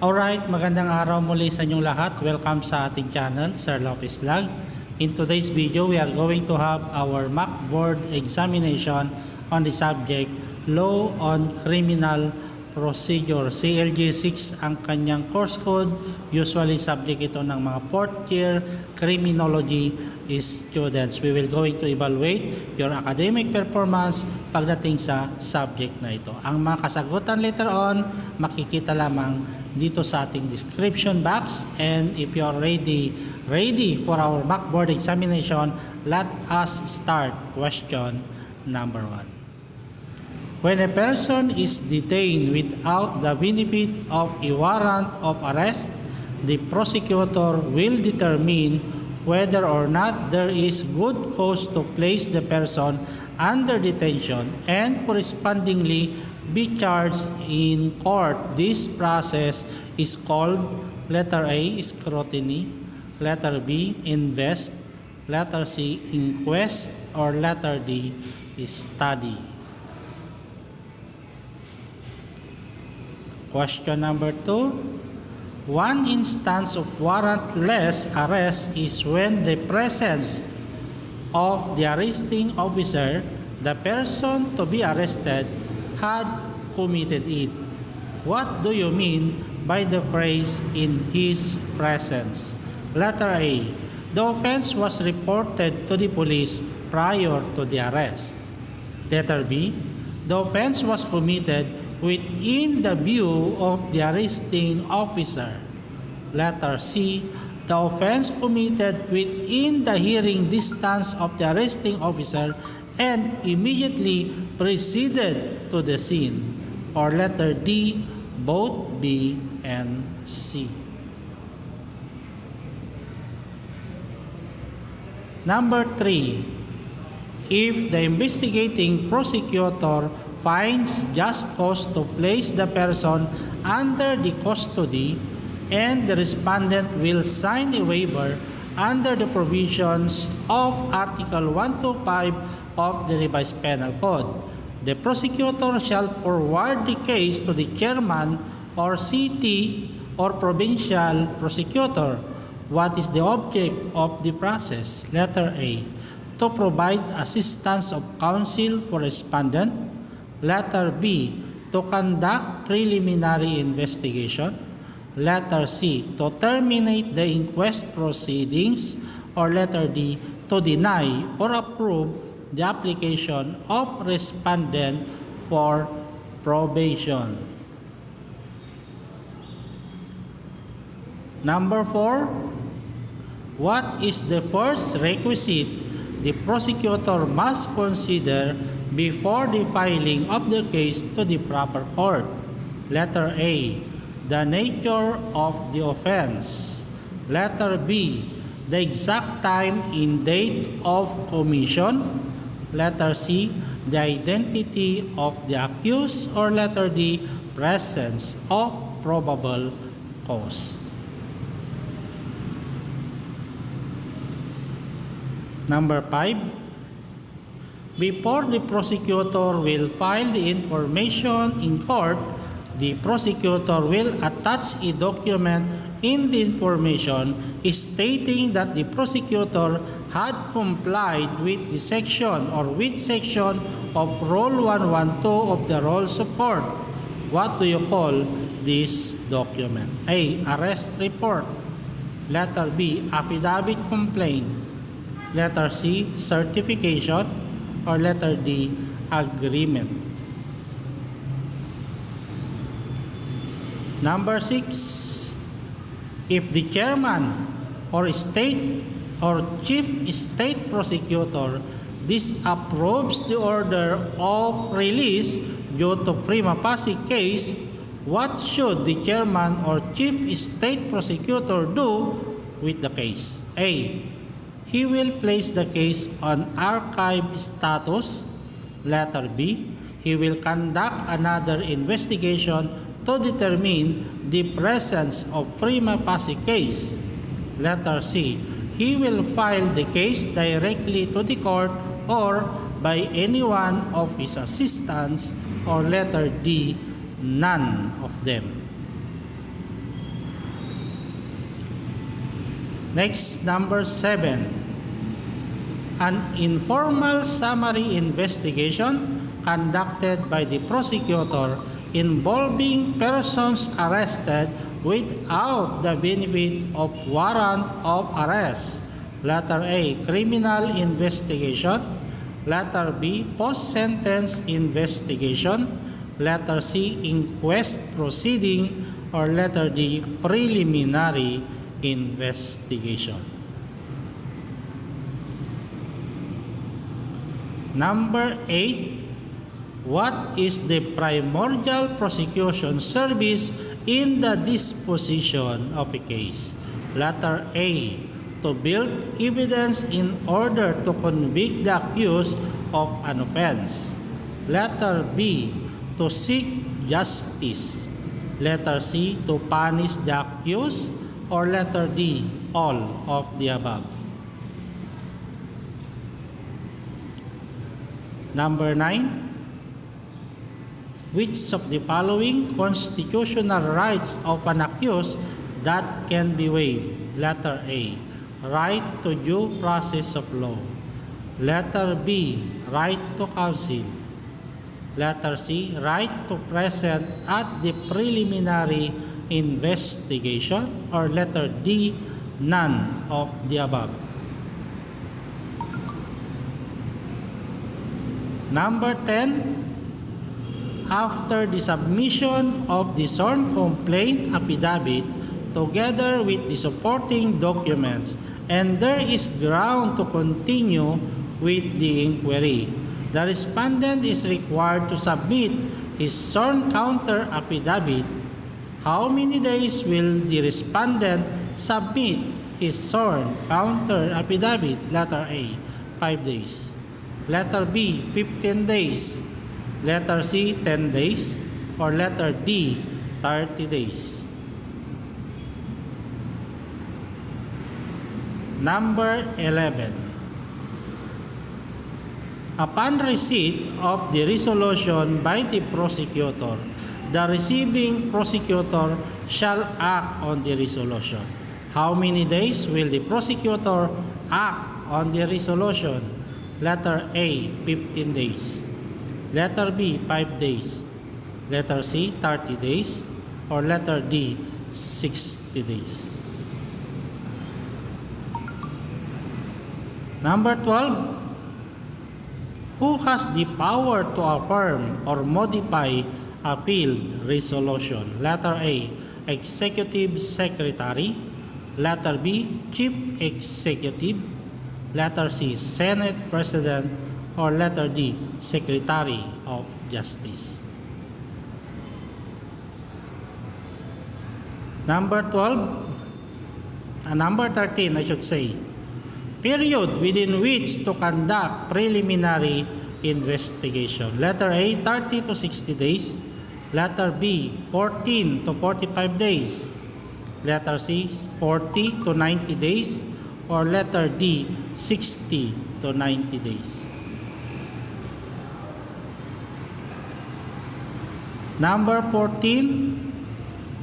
Alright, magandang araw muli sa inyong lahat. Welcome sa ating channel, Sir Lopez Vlog. In today's video, we are going to have our mock board examination on the subject Law on Criminal Procedure. CLJ6 ang kanyang course code. Usually subject ito ng mga 4th year criminology students. We will going to evaluate your academic performance pagdating sa subject na ito. Ang mga kasagutan later on, makikita lamang dito sa ating description box. And if you are ready for our mock board examination, let us start question number 1. When a person is detained without the benefit of a warrant of arrest, the prosecutor will determine whether or not there is good cause to place the person under detention and correspondingly be charged in court. This process is called letter A, scrutiny, letter B, invest, letter C, inquest, or letter D, study. Question number 2. One instance of warrantless arrest is when the presence of the arresting officer, the person to be arrested, had committed it. What do you mean by the phrase "in his presence"? Letter A. The offense was reported to the police prior to the arrest. Letter B. The offense was committed within the view of the arresting officer. Letter C. The offense committed within the hearing distance of the arresting officer and immediately preceded to the scene. Or letter D, both B and C. Number 3. If the investigating prosecutor finds just cause to place the person under the custody and the respondent will sign a waiver under the provisions of Article 125 of the Revised Penal Code, the prosecutor shall forward the case to the chairman or city or provincial prosecutor. What is the object of the process? Letter A. To provide assistance of counsel for respondent. Letter B. To conduct preliminary investigation. Letter C. To terminate the inquest proceedings. Or letter D. To deny or approve the application of respondent for probation. Number 4. What is the first requisite the prosecutor must consider before the filing of the case to the proper court? Letter A. The nature of the offense. Letter B. The exact time and date of commission. Letter C. The identity of the accused. Or letter D. Presence of probable cause. Number 5. Before the prosecutor will file the information in court, the prosecutor will attach a document in the information stating that the prosecutor had complied with the section or with section of Rule 112 of the Rules of Court. What do you call this document? A. Arrest report. Letter B. Affidavit-complaint. Letter C. Certification. Or letter D. Agreement. Number 6. If the chairman or state or chief state prosecutor disapproves the order of release due to prima facie case, what should the chairman or chief state prosecutor do with the case? A. He will place the case on archive status. Letter B. He will conduct another investigation to determine the presence of prima facie case. Letter C. He will file the case directly to the court or by any one of his assistants. Or letter D. None of them. Next, number 7. An informal summary investigation conducted by the prosecutor involving persons arrested without the benefit of warrant of arrest. Letter A, criminal investigation. Letter B, post-sentence investigation. Letter C, inquest proceeding. Or letter D, preliminary investigation. Number 8, what is the Primordial Prosecution Service in the disposition of a case? Letter A, to build evidence in order to convict the accused of an offense. Letter B, to seek justice. Letter C, to punish the accused. Or letter D, all of the above. Number 9, which of the following constitutional rights of an accused that can be waived? Letter A, right to due process of law. Letter B, right to counsel. Letter C, right to present at the preliminary investigation. Or letter D, none of the above. Number 10, after the submission of the sworn complaint affidavit together with the supporting documents and there is ground to continue with the inquiry, the respondent is required to submit his sworn counter-affidavit. How many days will the respondent submit his sworn counter-affidavit? Letter A, 5 days. Letter B, 15 days. Letter C, 10 days. Or letter D, 30 days. Number 11. Upon receipt of the resolution by the prosecutor, the receiving prosecutor shall act on the resolution. How many days will the prosecutor act on the resolution? Letter A, 15 days. Letter B, 5 days. Letter C, 30 days. Or letter D, 60 days. Number 12. Who has the power to affirm or modify appealed resolution? Letter A, Executive Secretary. Letter B, Chief Executive. Letter C, Senate President. Or letter D, Secretary of Justice. Number 13, I should say. Period within which to conduct preliminary investigation. Letter A, 30 to 60 days. Letter B, 14 to 45 days. Letter C, 40 to 90 days. Or letter D, 60 to 90 days. Number 14,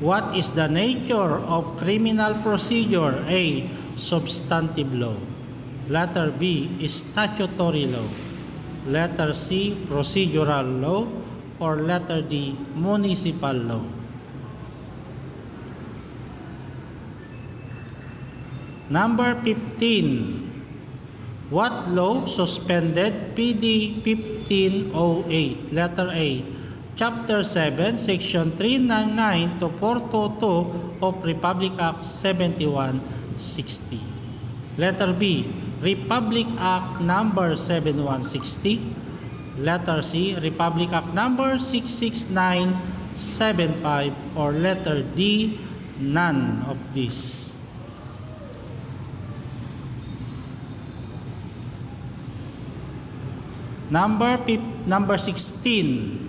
what is the nature of criminal procedure? A, substantive law. Letter B, statutory law. Letter C, procedural law. Or letter D, municipal law. Number 15, what law suspended PD 1508? Letter A, Chapter 7, Section 399 to 422 of Republic Act 7160. Letter B, Republic Act number 7160. Letter C, Republic Act number 66975. Or letter D, none of these. Number 16.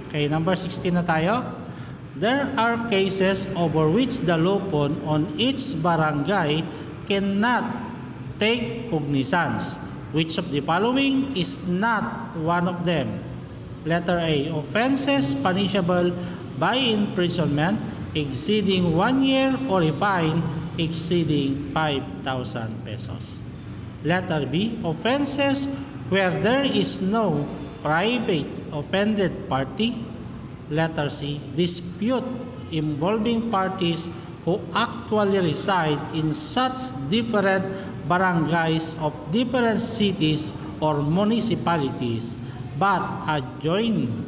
Okay, number 16 na tayo. There are cases over which the Luponng on each barangay cannot take cognizance. Which of the following is not one of them? Letter A, offenses punishable by imprisonment exceeding 1 year or a fine exceeding 5,000 pesos. Letter B, offenses where there is no private offended party. Letter C, dispute involving parties who actually reside in such different barangays of different cities or municipalities but adjoin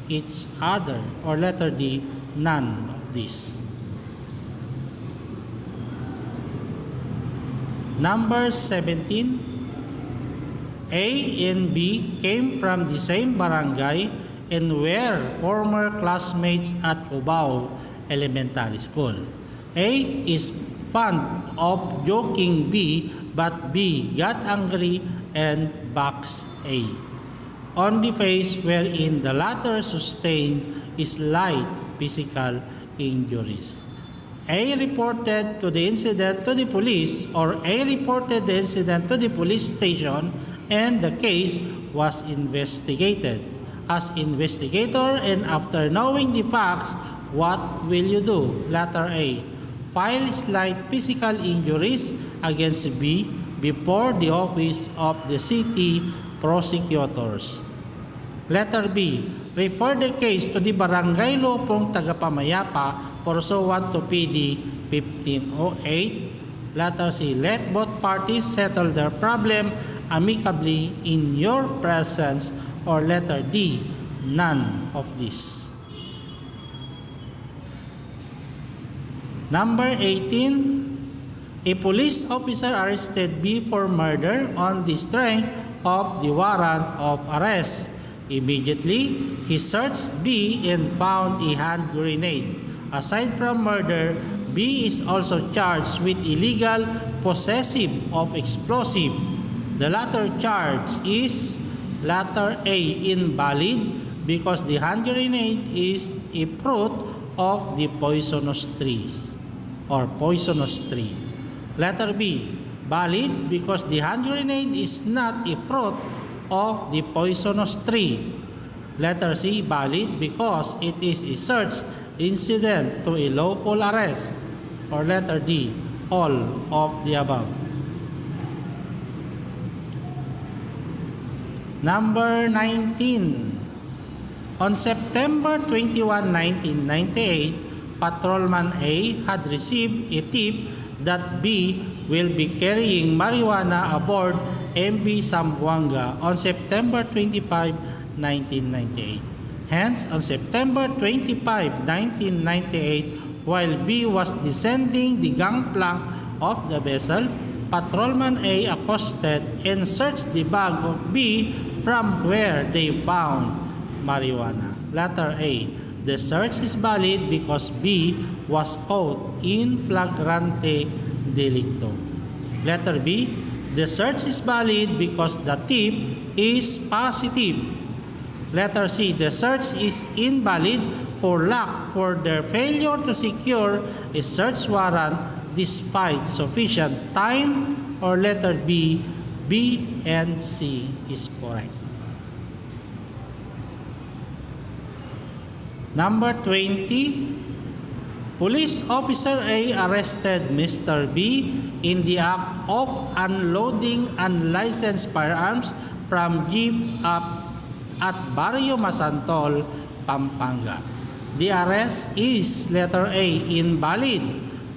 each other. Or letter D, none of these. Number 17, A and B came from the same barangay and were former classmates at Cubao Elementary School. A is fond of joking B, but B got angry and backs A on the face, wherein the latter sustained slight physical injuries. A reported the incident to the police, or A reported the incident to the police station, and the case was investigated. As investigator and after knowing the facts, what will you do? Letter A, file slight physical injuries against B before the office of the City Prosecutors. Letter B, refer the case to the Barangay Luponng Tagapamayapa pursuant to PD 1508. Letter C, let both parties settle their problem amicably in your presence. Or letter D, none of this. Number 18, a police officer arrested B for murder on the strength of the warrant of arrest. Immediately, he searched B and found a hand grenade. Aside from murder, B is also charged with illegal possessive of explosive. The latter charge is letter A, invalid, because the hand grenade is a fruit of the poisonous trees or poisonous tree. Letter B, valid, because the hand grenade is not a fruit of the poisonous tree. Letter C, valid, because it is a search incident to a lawful arrest. Or letter D, all of the above. Number 19, on September 21, 1998, Patrolman A had received a tip that B will be carrying marijuana aboard MV Zamboanga on September 25, 1998. Hence, on September 25, 1998, while B was descending the gangplank of the vessel, Patrolman A accosted and searched the bag of B from where they found marijuana. Letter A, the search is valid because B was caught in flagrante delicto. Letter B, the search is valid because the tip is positive. Letter C, the search is invalid for their failure to secure a search warrant despite sufficient time. Or letter B, B and C is correct. Number 20, Police Officer A arrested Mr. B in the act of unloading unlicensed firearms from jeep at Bario Masantol, Pampanga. The arrest is letter A, invalid,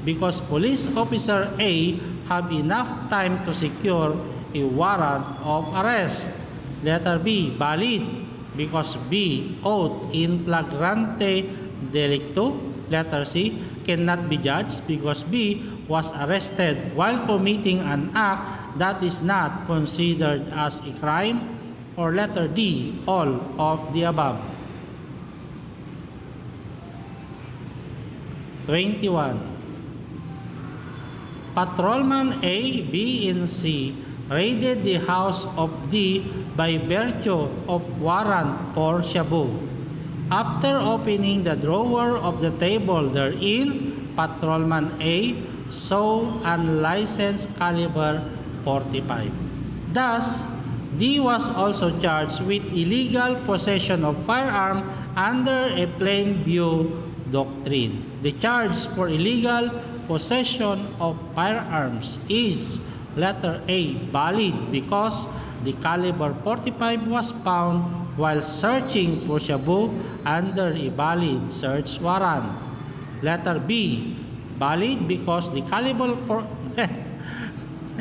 because Police Officer A have enough time to secure a warrant of arrest. Letter B, valid, because B caught in flagrante delicto. Letter C, cannot be judged because B was arrested while committing an act that is not considered as a crime. Or letter D, all of the above. 21. Patrolman A, B, and C raided the house of D by virtue of warrant for shabu. After opening the drawer of the table therein, Patrolman A saw unlicensed caliber 45. Thus, D was also charged with illegal possession of firearm under a plain view doctrine. The charge for illegal possession of firearms is letter A, valid because the caliber 45 was found while searching for shabu under a valid search warrant. Letter B, valid because the caliber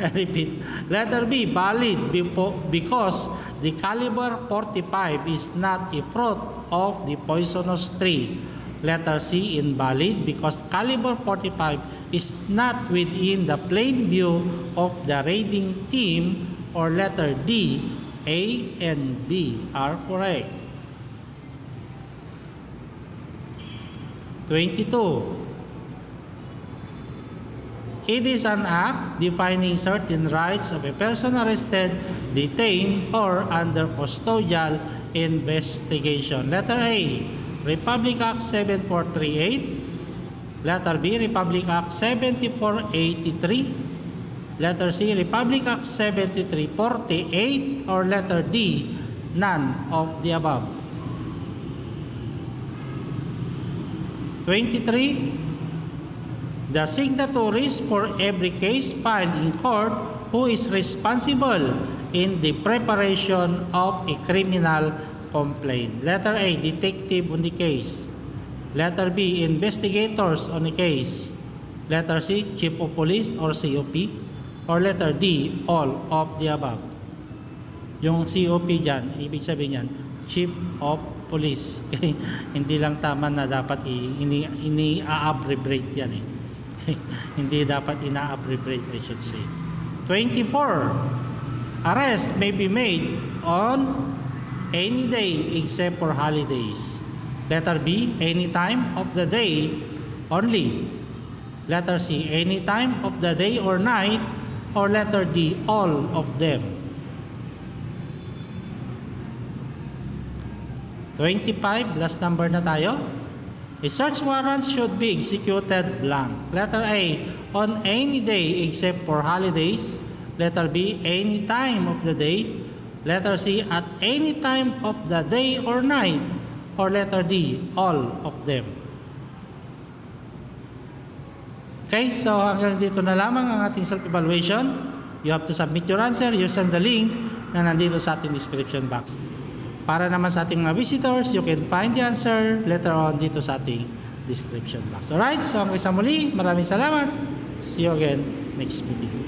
I repeat. Letter B, valid because the caliber 45 is not a fruit of the poisonous tree. Letter C, invalid because caliber 45 is not within the plain view of the raiding team. Or letter D, A and B are correct. 22. It is an act defining certain rights of a person arrested, detained, or under custodial investigation. Letter A, Republic Act 7438. Letter B, Republic Act 7483. Letter C, Republic Act 7348. Or letter D, none of the above. 23. The signatories for every case filed in court who is responsible in the preparation of a criminal complaint. Letter A, detective on the case. Letter B, investigators on the case. Letter C, chief of police or COP. Or letter D, all of the above. Yung COP dyan, ibig sabihin yan, chief of police. Hindi lang tama na dapat ini-abbreviate yan eh. Hindi dapat ina-abbreviate, I should say. 24. Arrest may be made on any day except for holidays. Letter B, any time of the day only. Letter C, any time of the day or night. Or letter D, all of them. 25, last number na tayo. A search warrant should be executed blank. Letter A, on any day except for holidays. Letter B, any time of the day. Letter C, at any time of the day or night. Or letter D, all of them. Okay, so hanggang dito na lamang ang ating self-evaluation. You have to submit your answer. You send the link na nandito sa ating description box. Para naman sa ating mga visitors, you can find the answer later on dito sa ating description box. Alright, so hanggang sa muli, maraming salamat. See you again next meeting.